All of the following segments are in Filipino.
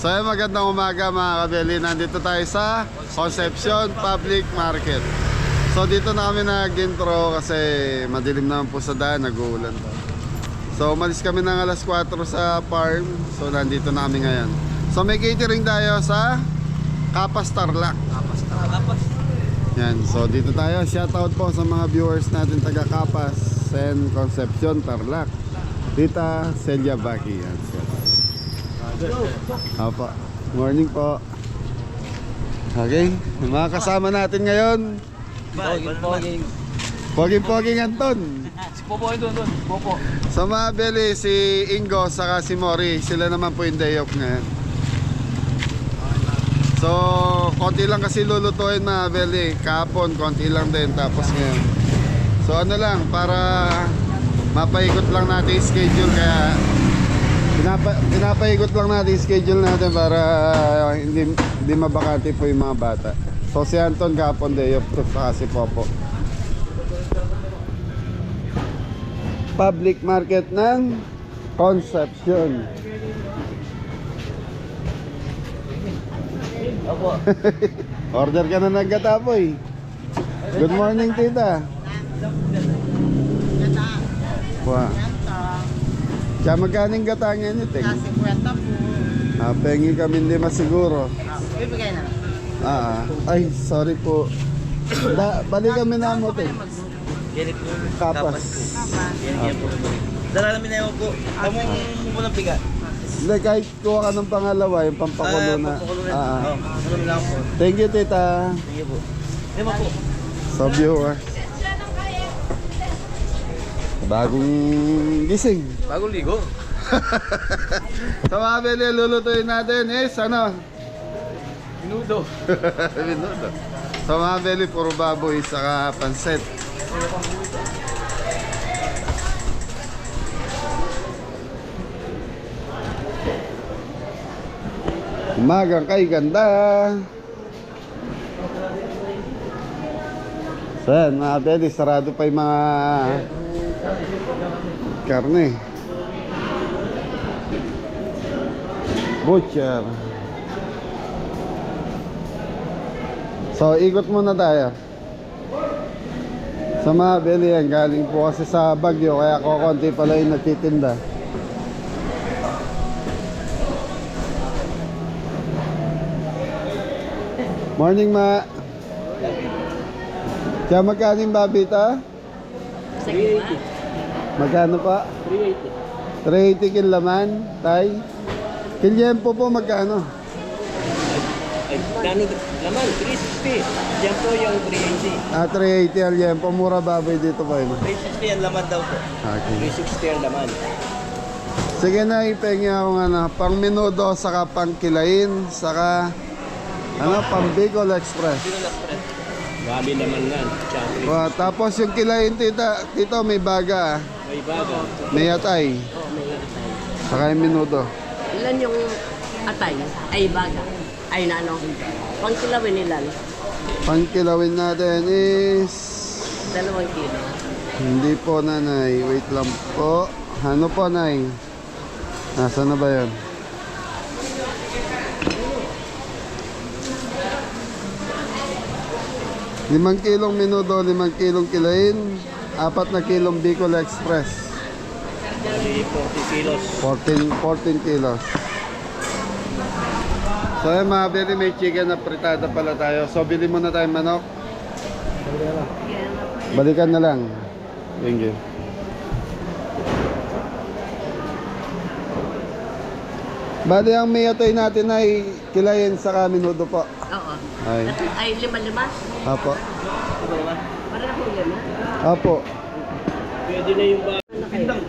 So magandang umaga mga kabeli. Nandito tayo sa Concepcion Public Market. So dito na kami nag-intro kasi madilim naman po sa daan, nag-uulan. So umalis kami ng alas 4 sa farm. So nandito na kami ngayon. So may catering tayo sa Kapas Tarlac. Kapas. Yan, so dito tayo. Shoutout po sa mga viewers natin taga Kapas and Concepcion Tarlac. Tita Celia Baki. Yan, Opo. Morning po. Okay, mga kasama natin ngayon. Poging Anton. Si Popo ay doon. Popo. Sa mga beli, si Ingo saka si Mori. Sila naman po yung day off ngayon. So, konti lang kasi lulutuin mga beli. Kahapon, konti lang din. Tapos ngayon. So, ano lang, para mapaikot lang natin yung schedule. Kaya, pinapaikot lang natin yung schedule natin para hindi mabakante po yung mga bata. So, si Anton kahapon day off. Saka si Popo. Public market ng Concepcion. Opo. Order ka na ng gatapoy. Good morning, tita. Wow. Kaya magkaning gatangin nyo, ting? 50 po. Pengi kami hindi masiguro. Bibigay na. Ay, sorry po. Balik kami na mo, ting. Kapas. Dala namin na yun po. Tamong muna bigat. Hindi, kahit kuha ka ng pangalawa, yung pampakulo na. Ano lang po. Thank you, tita. Thank you po. Lima po. So, viewer. Bagong gising. Bagong ligo. Sa mga beli, lulutuin natin is ano? Minudo. Minudo. Sa mga beli, puro baboy saka panset. Umagang kay ganda. So yan, mga beli, sarado pa yung mga karne. Butcher. So ikot muna tayo. Sa mga beli yan, galing po kasi sa Bagyo, kaya kokonti pala yung nagtitinda. Morning, ma. Kaya magkano yung babita? 380. Magkano pa? 380. 380 kin laman, tay. Kilyempo po magkano? Ay, gano laman? 360. Diyan po yung 380. 380 al liempo, mura baboy dito pa yun. 360 ang laman daw po. Okay. 360 ang laman. Sige na, ipengi ako nga pang minudo, saka pang kilain, saka pang Bicol Express. Sino na spread? Grabe naman nga. Tapos yung kilain, tita, dito may baga, May baga. may atay, Oo, may atay. saka yung minudo. Ilan yung atay? Ay, baga. Ay, na ano? Pangkilawin ilan? Pang kilawin natin is 2 kilo. hindi po, nanay. Wait lang po. Ano po, nay? Nasaan na ba yun? Limang kilong minudo, 5 kilong kilain, 4 na kilong Bicol Express. Bali 40 kilos. 14 kilos. So yan mga bili, may chicken na fritada pala tayo. So bili muna tayong manok. Balikan na lang. Thank you. Bali ang may atay natin ay kilayin sa minudo po. Oo. Ay. Ay, 5-5? Apo. Ito naman. Para na po 5? Apo. Pwede na yung baga. Pindang.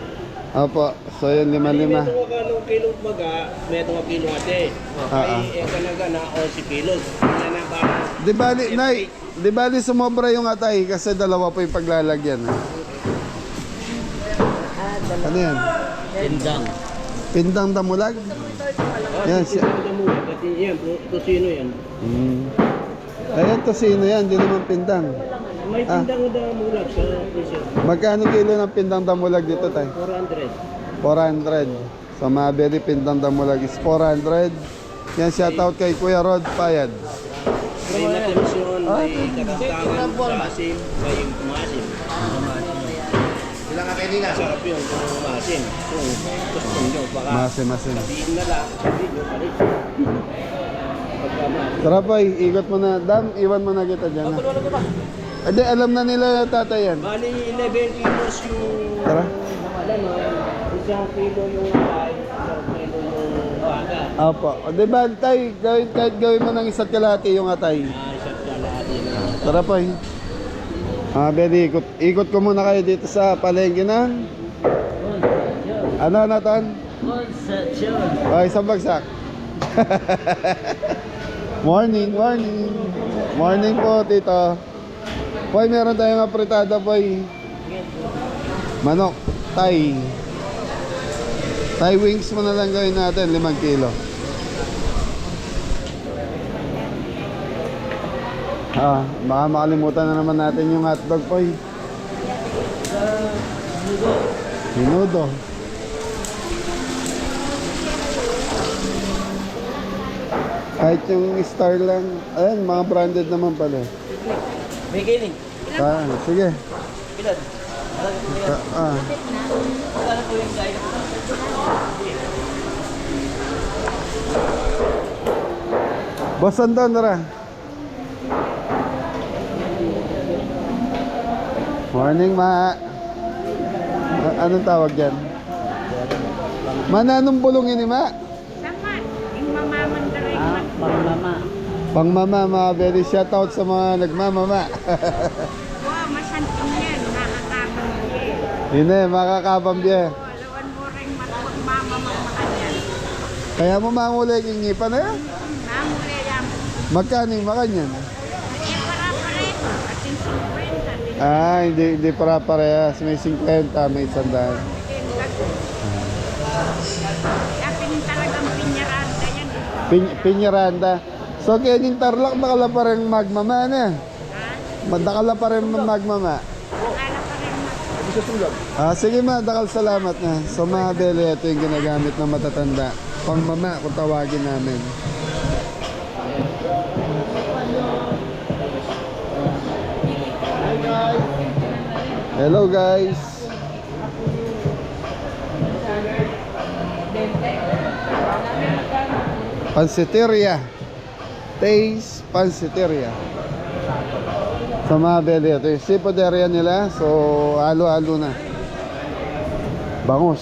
Apo. So yun, 5-5. May itong kanong kilong baga, may itong kilong ate. Ay, talaga na 11 kilos. Yan na ba? Di bali, nay, di bali sumobra yung atay kasi dalawa po yung paglalagyan. Ano yan? Pindang. Pindang damulag? Yan siya. Yan, tosino yan. Ayan, tosino yan, di naman pindang. May pindang na damulag sa presyo. Magkano kilo ng pindang damulag dito, tay? 400. 400. Sa Mabeli, pindang damulag is 400. Yan, shoutout kay Kuya Rod Payad. May matamis yun, may katamtaman sa asim, may maasim. Sarap yun kung maasim. Kung gusto nyo, baka Masin. sabihin na lang, sabihin nyo palit. Pagka maasim. Tara boy, ikot mo na. Dam, iwan mo na kita dyan. Ha? Ade, alam na nila tatay yan. Bali, 11 kilos yung... Tara. Ano, isang kilo yung atay, isang kilo yung baga. Apo. O, di ba, tay, kahit gawin mo ng isa't kalahati yung atay. Isa't kalahati na. Tara po. Bedi, ikot ko muna kayo dito sa palengke ng... Ano, Nathan? Oh, isang bagsak. Morning. Morning po, tito. Poy, meron tayong apritada, poy. Manok, Thai wings mo na lang gawin natin, 5 kilo. Baka makalimutan na naman natin yung hotdog, poy. Minudo. Kahit yung star lang. Ayan, mga branded naman pala. May kiling. Sige. Ilan? Ano po yung gaya? Boss Anton, tara. Morning, ma. Anong tawag dyan? Mananong bulong yun, ma? Sama, yung mamamandaray ko. Pangmama, mga very shoutout sa mga nagmamama. Wow, masanting yan, nakakabang yan. Yun eh, makakabambye. Alawan mo rin magmamamamakan yan. Kaya mo mangulay yung ngipan na yan. Namuli yan. Magkano yung makan yan? Ay, para-pareho. At yung 50. Hindi para parehas. May 50, may 100. Kapin talagang pinyaranda yan. Pinyaranda. So, kaya yung Tarlac, nakala pa rin magmama na. Nakala pa rin magmama. Akala pa rin Sige ma, dakal salamat na. So mga bele, ito yung ginagamit ng matatanda. Pangmama, kung tawagin namin. Hello guys. Pansiteria. Taste Pansiteria. Sa mga bele, ito yung seafood area nila. So, halo-halo na. Bangus.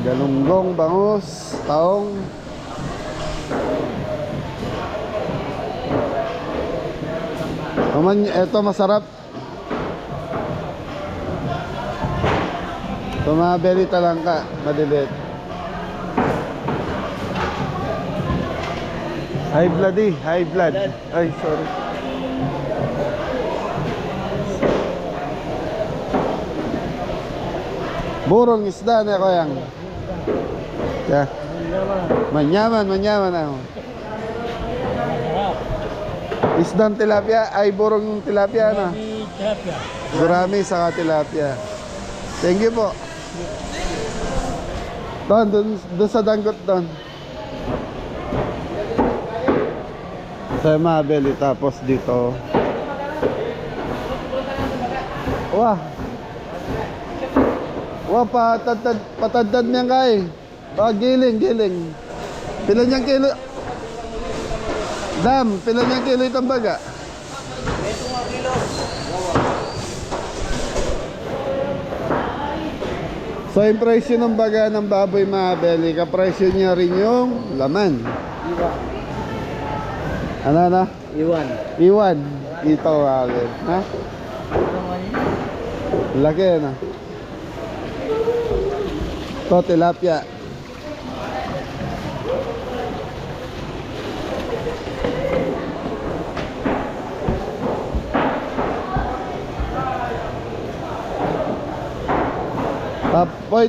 Galunggong, bangus, taong. Ito masarap. Ito mga bele talangka, malilit. High blood eh, high blood. Ay, sorry. Burong isda na koyang. Yeah. Manyaman ako. Isdang tilapia, ay burong tilapia na. Gurami saka tilapia. Thank you po. Doon sa danggot doon. Sa Mabel, tapos dito. Wah, patadad niyan kay. Giling. Pila niyang kilo? Dam, pila niyang kilo itong baga? Ito mga kilo. So yung presyo ng baga ng baboy Mabel, kapresyo niya rin yung laman. Ano? Iwan. Ito Mabel. Ha? Laki na. Ito tilapia.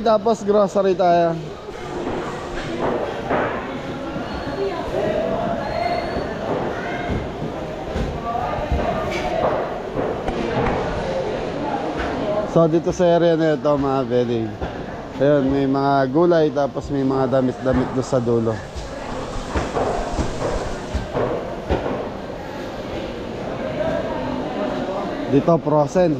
Tapos grocery tayo. So dito sa area na ito mga belly, ayun, may mga gulay tapos may mga damit-damit doon sa dulo. Dito frozen.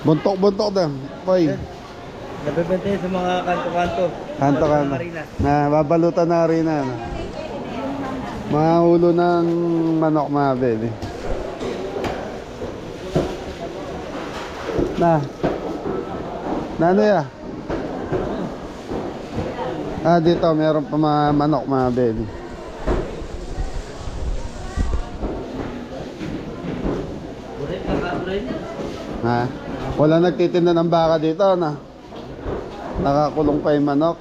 Buntok-buntok din. Boy. Nabibenta yun sa mga kanto-kanto. Kanto ka na. Na babalutan na rin na. Mga ulo ng manok mga belly. Na. Ano ya? Ah, dito meron pa mga manok mga belly. Ha? Wala nagtitinda ng baka dito na. Nakakulong pa yung manok.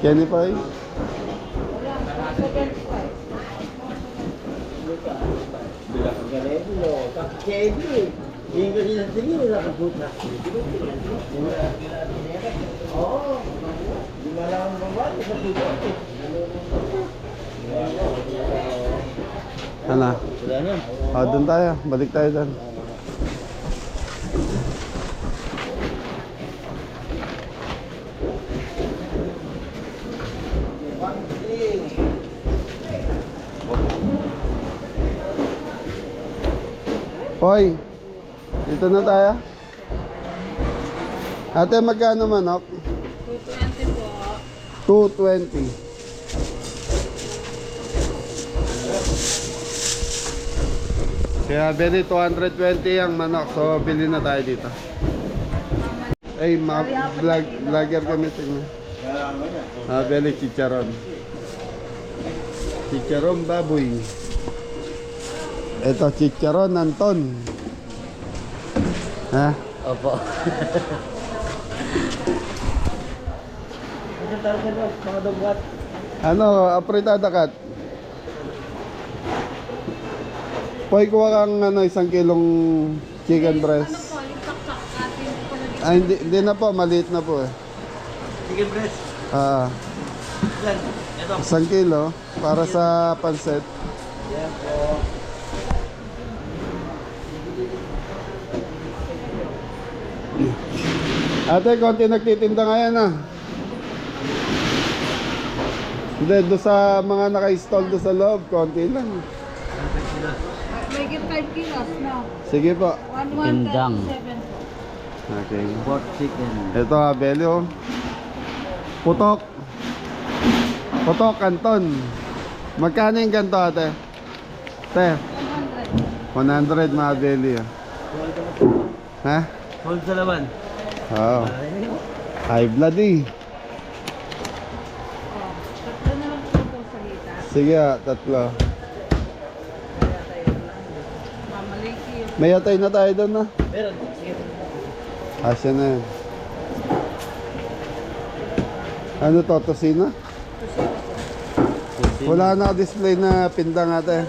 Kenny pa eh. Ano? Oh, doon tayo. Balik tayo doon. Hoy, dito na tayo. Ate, magkano manok? 220 po. 220. Kaya bili 220 ang manok. So, bili na tayo dito. Ay, vlogger kami tingnan. Bili chicharon. Chicharon baboy. Ito, chicharon Anton. Ha? Opo. Ano, apritada kat? Poy, kuha kang ano, 1 kilong chicken breast. Ay, hindi na po, maliit na po eh. Chicken breast. Yan. Ito. 1 kilo para sa pansit. Yan po. Ate, konti nagtitinda ngayon ah. Hindi, doon sa mga naka-stall doon sa loob, konti lang. Make it 5 kilos, no? Sige po. 1137. Okay. Pork chicken. Ito ha, belly oh. Putok. Putok, kanton. Magkano yung ganito ate? Te? 100 mga belly ah. Ha? Hold sa laman. Oo. High blood eh. Tatlo na lang po sa hita. Sige ah, 3. Mamaliki yung May atay na tayo doon ah. Meron. Sige. Asya na yan. Ano to, tosina? Wala na display na pindang ate.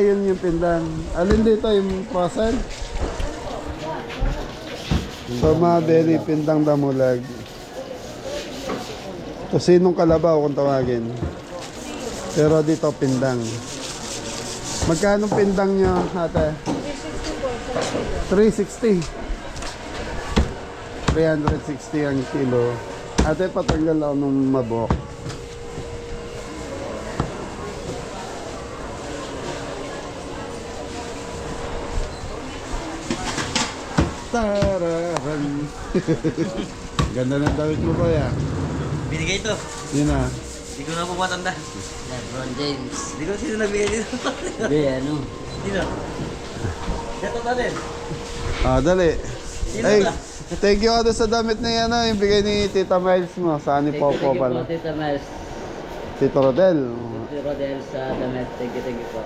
Yun yung pindang. Alin dito yung frozen? So mga belly, pindang damulag. Tosinong kalabaw kung tawagin. Pero dito pindang. Magkano pindang nyo ate? 360. 360 ang kilo. Ate, patanggal ako ng mabok. Tararan. Ganda ng damit mo ba ya? Binigay ito. Yun na. Hindi ko na po matanda. LeBron James. Hindi ko sino nagbigay dito. Hindi, ano? Sino? Ito natin. Dali. Sino Ay, ba? thank you ako sa damit na yan. Yung bigay ni Tita Miles mo. Saan ni Popo pala? Tita Miles. Tito Rodel. Tito Rodel sa damit. Thank you po.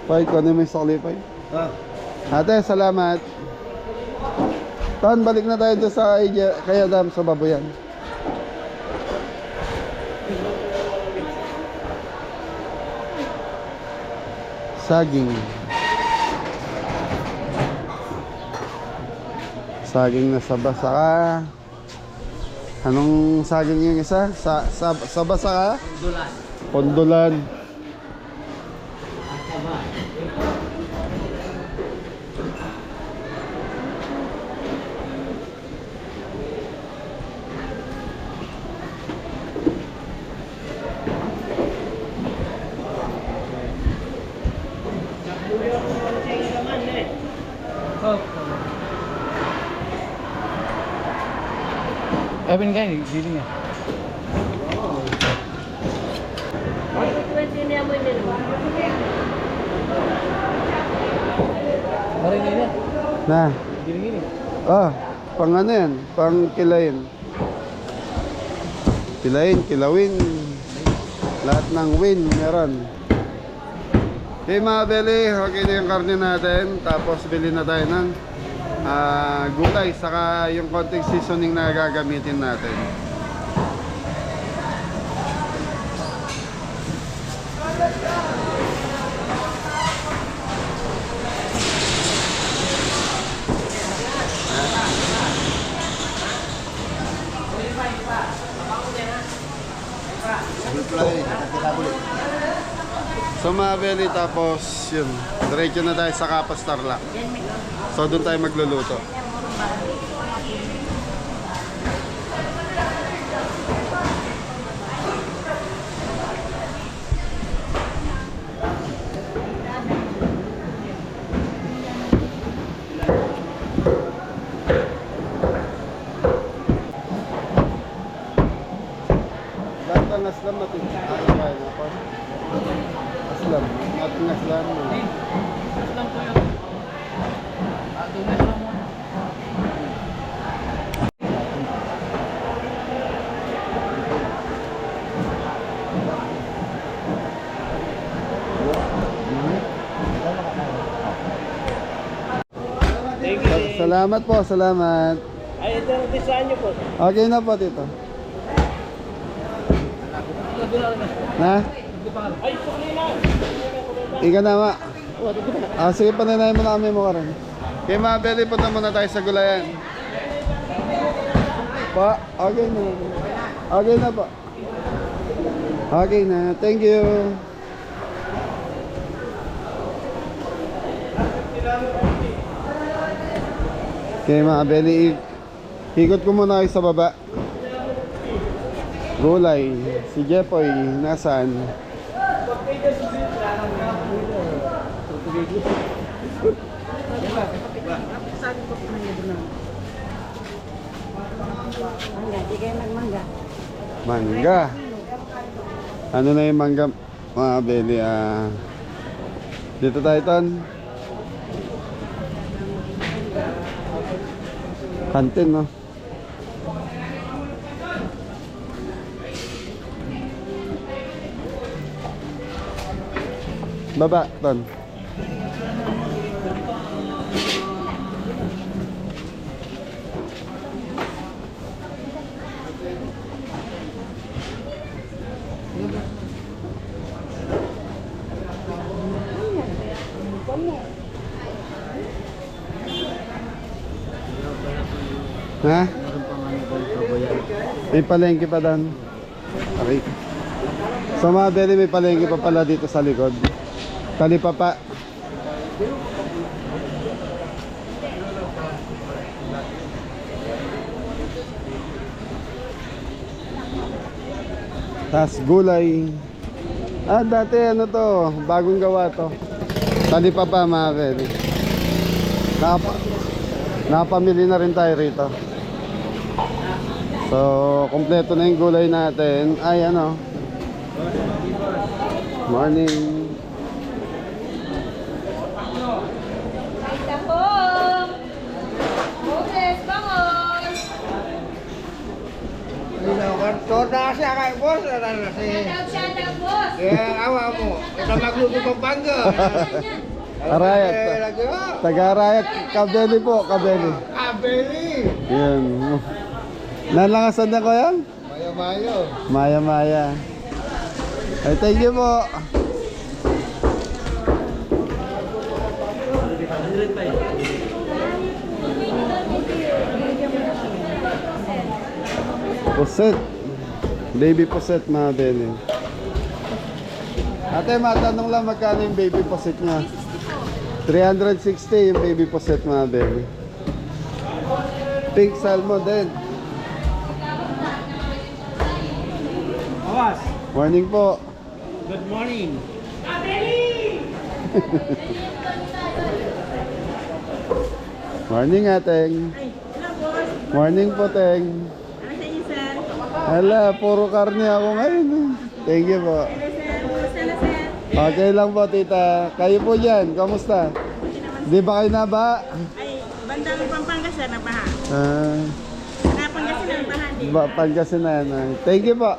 Pai, kunin mo yung sukli, Pai. Ate, salamat. Tan, balik na tayo doon sa kay Adam sa baboyan. Saging. Saging na saba saka. Anong saging yung isa? Saba saka? Pondolan. Pondolan. Evan ka, hindi niya. Pwede niya mo yun. Marin niya. Na. Hindi niya. Ah, pang ano yan? Pang kilayin. Kilayin, kilawin. Lahat ng win meron. Okay mga beli, okay na yung karne natin. Tapos bili na tayo ng gulay. Saka yung konting seasoning na gagamitin natin. So mga beli, tapos yun, diretso na tayo sa Kapas Tarlac. So doon tayo magluluto. Lahat ng aslam natin. Aslam. Nating aslam. Aslam po yun. Tunay lang mo. Thank you. Salamat po, salamat. Ay, ito ang design niyo po. Okay na po dito. Na? Ay, sukli na. Ika na ma. Sige, pananayin mo na kami mo ka rin. Okay mga beli, punta muna tayo sa gulayan. Pa, okay na. Okay na po. Okay na, thank you. Okay mga beli, ikot ko muna kayo sa baba. Gulay, si Jepoy, nasaan? Mangga. Ano na yung mangga, mga beli? Dito tayo, Ton. Kantin, no? Baba, Ton. Ha? May palengke pa doon. Okay. So mga beli, may palengke pa pala dito sa likod. Talipapa. Tas gulay. Dati ano to, bagong gawa to. Talipapa mga beli. Napamili na rin tayo rito. So, kompleto na yung gulay natin. Ay, ano? Morning. Torda siya kay boss. Shout out, boss! Kaya awa mo. Ito magluto pang bangga. Arayat. Lagi mo. Taga-Arayat. Kabeli po, kabeli. Yan. Nalangasan na ko yan? Maya-maya. Ay, thank you po. Puset. Baby puset mga beli. Ate, matanong lang magkano yung baby puset niya? 360 yung baby puset mga beli. Pink salmon din. Awas. Morning po. Good morning. Morning, ateng. Morning po, teng. Ano sa inyo, sir? Hala, puro karne ako ngayon. Thank you po. Kumusta na, sir? Okay lang po, tita. Kayo po dyan, kamusta? Di ba kayo naba? Ay, bandang Pampanga, sir, na baha. Ah, Napangasinan, baha din. Pangasinan. Thank you po.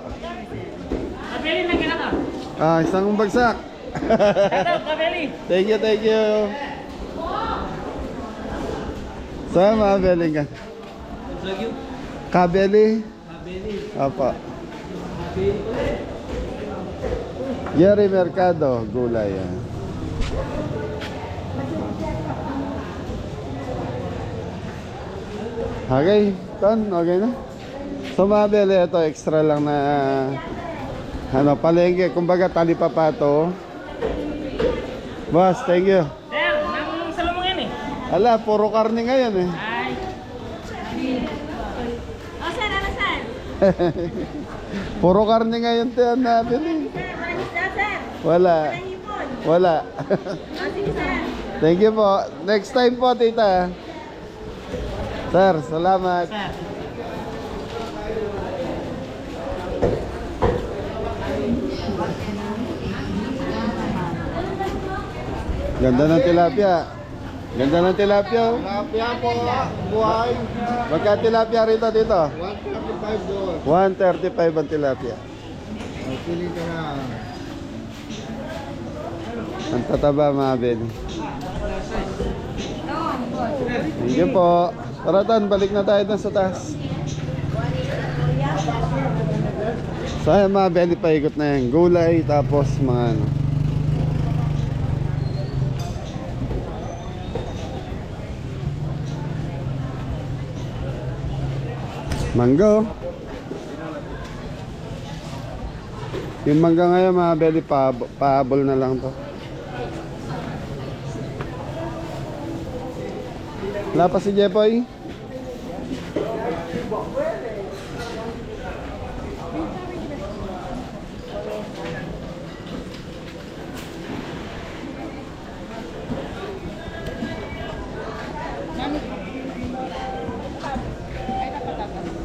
Kabeli na ka na. Isang bagsak. Kabeli. Thank you, thank you. Saan mabeling ka? Kabeli? Apa. Yeri Mercado, gulay. Okay, Ton, okay na? So mabeli, ito extra lang na palengke, kumbaga talipapato. Boss, thank you. Sir, nang salumong yan eh. Ala, puro karne ngayon eh. Ay. Oh, sir, ano, sir? Puro karne ngayon tayo nabili. Sir, walang isda, sir. Wala. Walang hipon. Wala. Oh, sige, sir. Thank you po. Next time po, tita. Sir, salamat. Sir. Ganda ng tilapia. Ganda ng tilapia. Tilapia po, buhay. Magka tilapia rito dito? 135 doon. 135 ang tilapia. Pili ka na. Ang tataba mga Ben. Thank you po. Tara Tan, balik na tayo dun sa taas. So ayan mga Ben, paikot na yan. Gulay, tapos mga ano. Manggo. Yung mangga ngayon mga belly pahabol na lang to. Wala pa si Jepoy.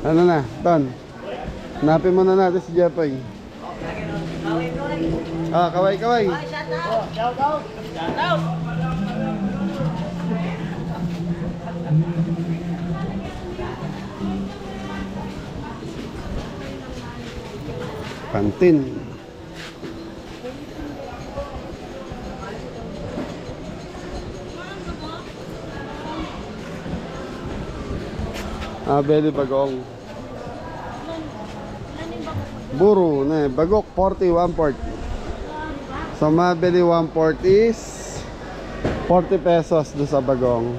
Ano na, Ton? Hanapin mo na natin si Jepoy. Kaway, kaway. Shout out. Pantin. Belly bagong. Buro na bagok 41 port. So mabili 1 port is 40 pesos do sa bagong.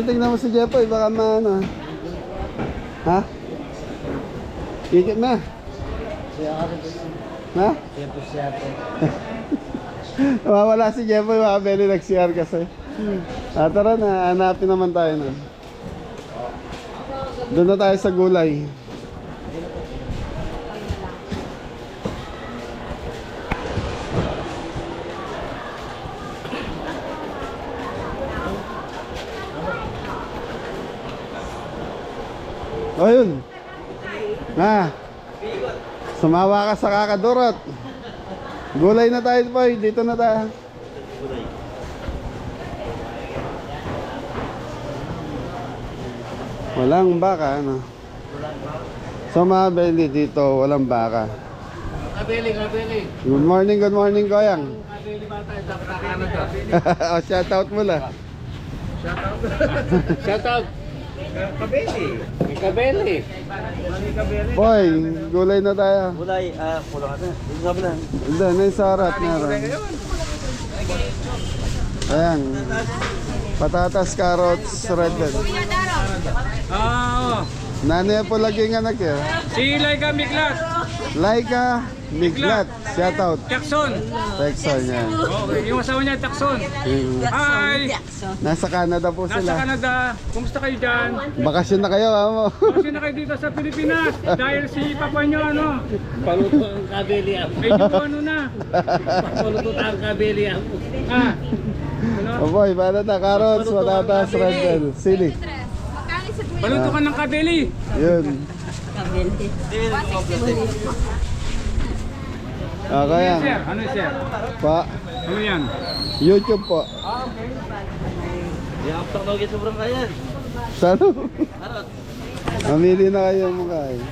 Tignan mo si Jepoy, baka maano. Ha? Ikit na. Ha? Mawala si Jepoy, makabili nag-CR kasi. Tara na, hanapin naman tayo na. Doon na tayo sa gulay. O yun. Sumawa ka sa kakadurot. Gulay na tayo, boy. Dito na tayo. Walang baka, ano? So mga Beli, dito walang baka. Kabili. Good morning, Koyang. Kabili ba tayo sa Canada? Oh, shout out mo lang. Shout out. Kabili. Boy, gulay na tayo. Gulay, pulo ka na. Dito sa bilang. Hindi, may sarap meron. Ayan. Patatas, carrots, red bell. Ah, Nanay po laging anak eh. si Laika Miklat. Laika, Miglat, shout out. Jackson. Texon yan. Okay, yung asawa niya Jackson. Hi. Nasa Canada po Nasa sila. Canada. Kumusta kayo dyan? Bakasyon na kayo, amo. Kasi na kayo dito sa Pilipinas. Dahil si papa nyo ano? Paluto ang kabeli ako. Medyo ano na. Paluto ang kabeli ako. Ah. Ano? Oh boy, paano na? Carrots, patatas, red bell, sili. Baluto ka ng kabeli. Yun. Okay yan. Sir, ano sir? Pa, Ano yan? YouTube po. Yakap na sobrang kaya. Sano? Mamili na kayo mukha eh.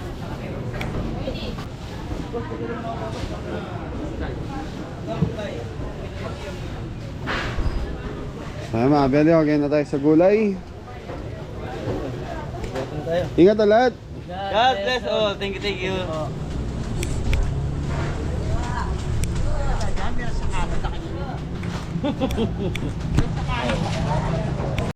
Ay mga Beli, okay na tayo sa gulay. Ingat ulit. God bless all. Thank you.